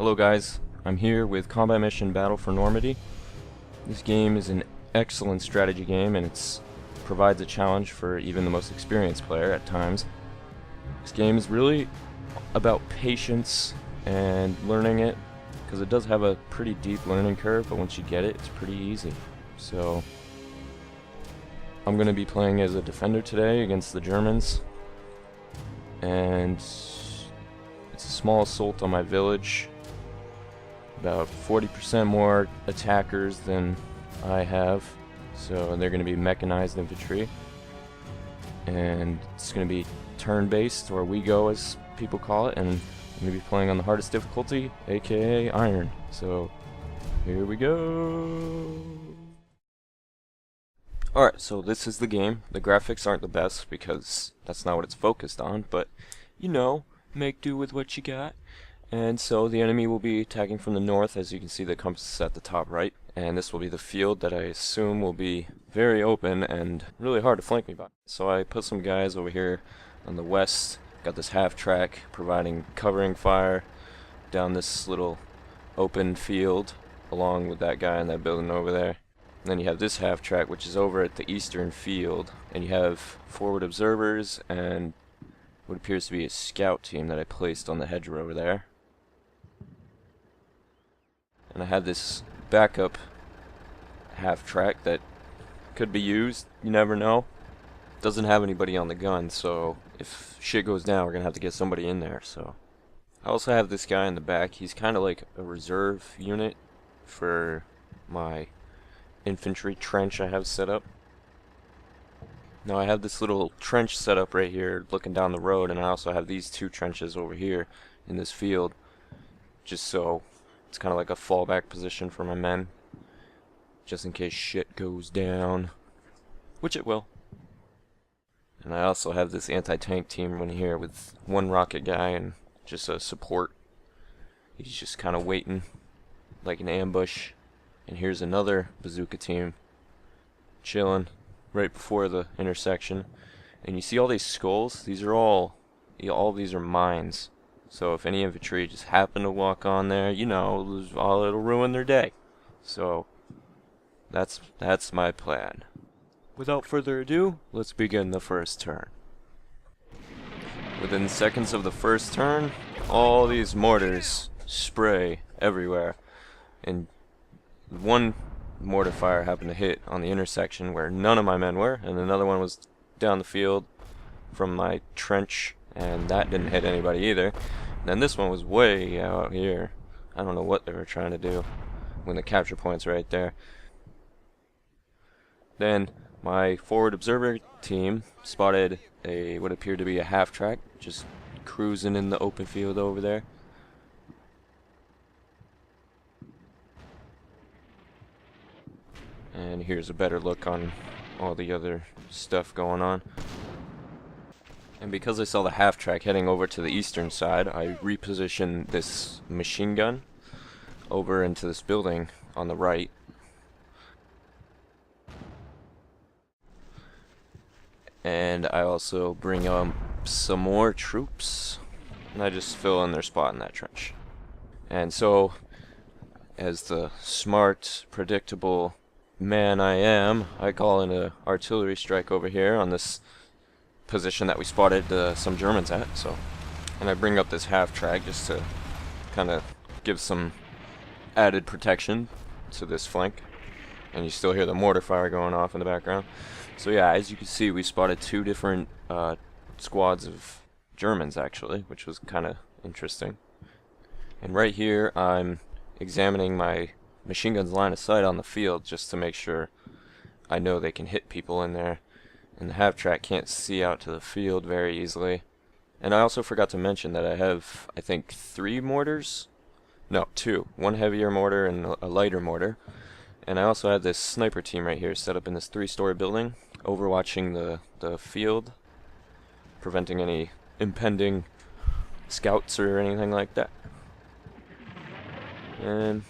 Hello guys, I'm here with Combat Mission Battle for Normandy. This game is an excellent strategy game and it provides a challenge for even the most experienced player at times. This game is really about patience and learning it, because it does have a pretty deep learning curve, but once you get it, it's pretty easy. So I'm going to be playing as a defender today against the Germans, and it's a small assault on my village. About 40% more attackers than I have, so they're going to be mechanized infantry, and it's going to be turn-based, or we go as people call it, and I'm going to be playing on the hardest difficulty, aka Iron. So here we go. Alright, so this is the game. The graphics aren't the best because that's not what it's focused on, but you know, make do with what you got. And so the enemy will be attacking from the north. As you can see, the compass is at the top right, and this will be the field that I assume will be very open and really hard to flank me by. So I put some guys over here on the west, got this half track providing covering fire down this little open field along with that guy in that building over there. And then you have this half track which is over at the eastern field, and you have forward observers and what appears to be a scout team that I placed on the hedgerow over there. And I had this backup half track that could be used, you never know. Doesn't have anybody on the gun, so if shit goes down, we're gonna have to get somebody in there. So I also have this guy in the back. He's kind of like a reserve unit for my infantry trench I have set up. Now I have this little trench set up right here looking down the road, and I also have these two trenches over here in this field, just so it's kind of like a fallback position for my men, just in case shit goes down, which it will. And I also have this anti-tank team in here with one rocket guy and just a support. He's just kind of waiting like an ambush. And here's another bazooka team chilling right before the intersection. And you see all these skulls? These are all of these are mines. So if any infantry just happen to walk on there, you know, it'll ruin their day. So that's my plan. Without further ado, let's begin the first turn. Within seconds of the first turn, all these mortars spray everywhere. And one mortar fire happened to hit on the intersection where none of my men were, and another one was down the field from my trench, and that didn't hit anybody either. And then this one was way out here. I don't know what they were trying to do when the capture point's right there. Then my forward observer team spotted what appeared to be a half track just cruising in the open field over there. And here's a better look on all the other stuff going on. And because I saw the half track heading over to the eastern side, I repositioned this machine gun over into this building on the right. And I also bring some more troops, and I just fill in their spot in that trench. And so, as the smart, predictable man I am, I call in an artillery strike over here on this position that we spotted some Germans at. So, and I bring up this half track just to kind of give some added protection to this flank. And you still hear the mortar fire going off in the background. So yeah, as you can see, we spotted two different squads of Germans actually, which was kind of interesting. And right here, I'm examining my machine gun's line of sight on the field just to make sure I know they can hit people in there. And the half track can't see out to the field very easily. And I also forgot to mention that I have, I think, 3 mortars? No, 2. One heavier mortar and a lighter mortar. And I also have this sniper team right here set up in this 3-story building, overwatching the field, preventing any impending scouts or anything like that. And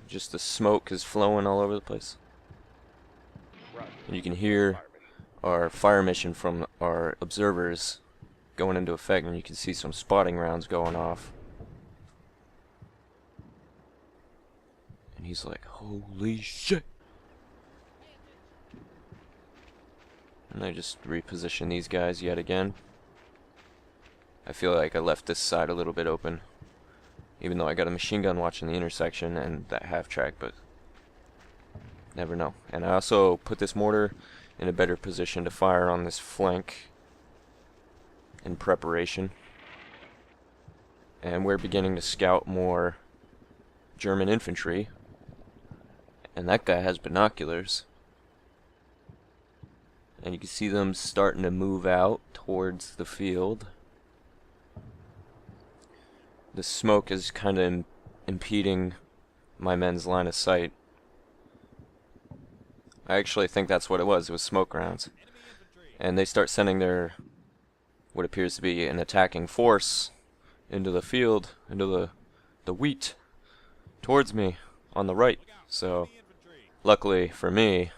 just the smoke is flowing all over the place. And you can hear our fire mission from our observers going into effect, and you can see some spotting rounds going off. he's like, holy shit. And I just reposition these guys yet again. I feel like I left this side a little bit open, even though I got a machine gun watching the intersection and that half track, but never know. And I also put this mortar in a better position to fire on this flank in preparation. And we're beginning to scout more German infantry, and that guy has binoculars. And you can see them starting to move out towards the field. The smoke is kind of impeding my men's line of sight. I actually think that's what it was smoke rounds. And they start sending their, what appears to be an attacking force into the field, into the wheat, towards me on the right. So, luckily for me,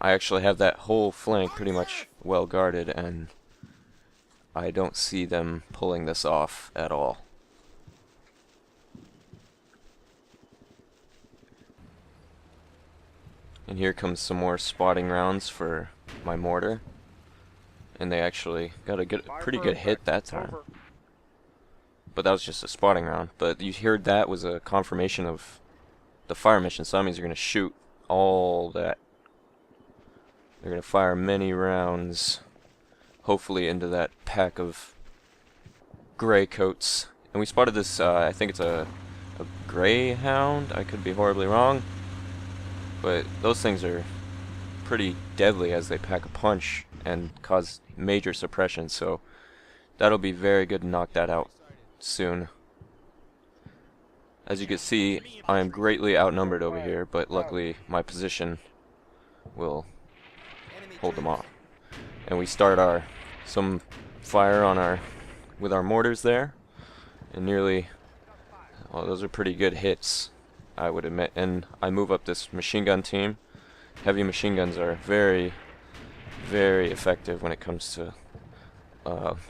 I actually have that whole flank pretty much well guarded, and I don't see them pulling this off at all. And here comes some more spotting rounds for my mortar, and they actually got a pretty good hit that time. But that was just a spotting round. But you heard that was a confirmation of the fire mission, so that means you're going to shoot all that. They're going to fire many rounds, hopefully into that pack of gray coats. And we spotted this, I think it's a greyhound. I could be horribly wrong. But those things are pretty deadly as they pack a punch and cause major suppression, so that'll be very good to knock that out soon. As you can see, I am greatly outnumbered over here, but luckily my position will hold them off. And we start some fire on with our mortars there, and nearly, well, those are pretty good hits, I would admit. And I move up this machine gun team. Heavy machine guns are very, very effective when it comes to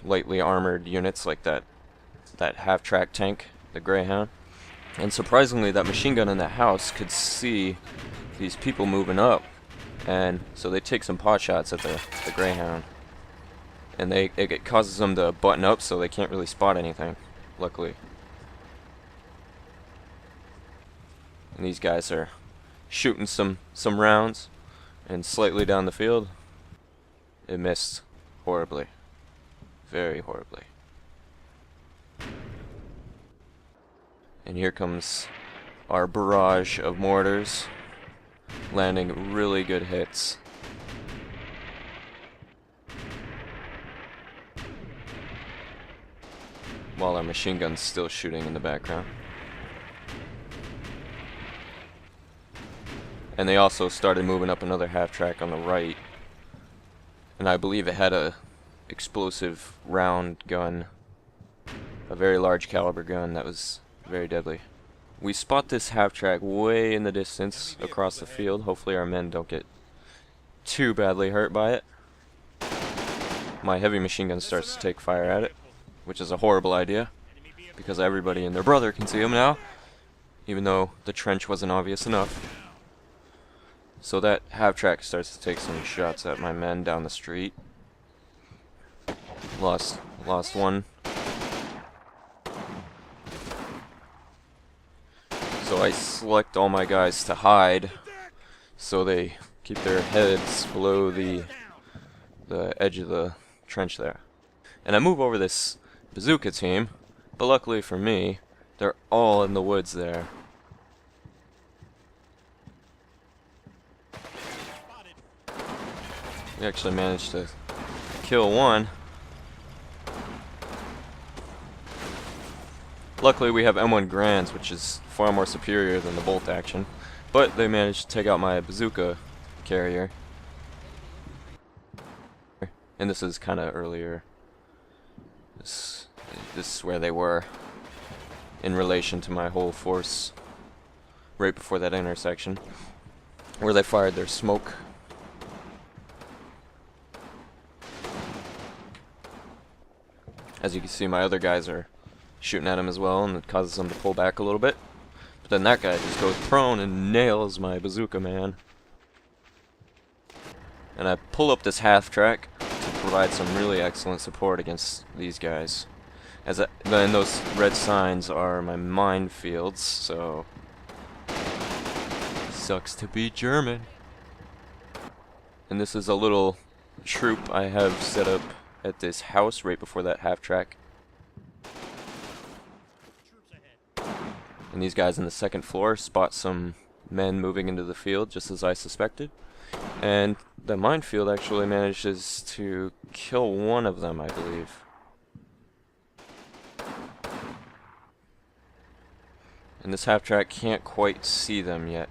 lightly armored units like that half-track tank, the Greyhound. And surprisingly, that machine gun in that house could see these people moving up, and so they take some pot shots at the Greyhound, and it causes them to button up so they can't really spot anything, luckily. And these guys are shooting some rounds, and slightly down the field, it missed horribly, very horribly. And here comes our barrage of mortars, landing really good hits. While our machine gun's still shooting in the background. And they also started moving up another half-track on the right. And I believe it had a explosive round gun, a very large caliber gun that was very deadly. We spot this half-track way in the distance across the field. Hopefully our men don't get too badly hurt by it. My heavy machine gun starts to take fire at it, which is a horrible idea, because everybody and their brother can see him now, even though the trench wasn't obvious enough. So that half-track starts to take some shots at my men down the street. Lost one. So I select all my guys to hide, so they keep their heads below the edge of the trench there. And I move over this bazooka team, but luckily for me, they're all in the woods there. We actually managed to kill one. Luckily we have M1 Grands, which is far more superior than the bolt action, but they managed to take out my bazooka carrier. And this is kind of earlier. This is where they were in relation to my whole force right before that intersection, where they fired their smoke. As you can see, my other guys are shooting at him as well, and it causes them to pull back a little bit. But then that guy just goes prone and nails my bazooka man. And I pull up this half track to provide some really excellent support against these guys. Then those red signs are my minefields, so sucks to be German. And this is a little troop I have set up at this house right before that half track. And these guys on the second floor spot some men moving into the field, just as I suspected. And the minefield actually manages to kill one of them, I believe. And this half track can't quite see them yet.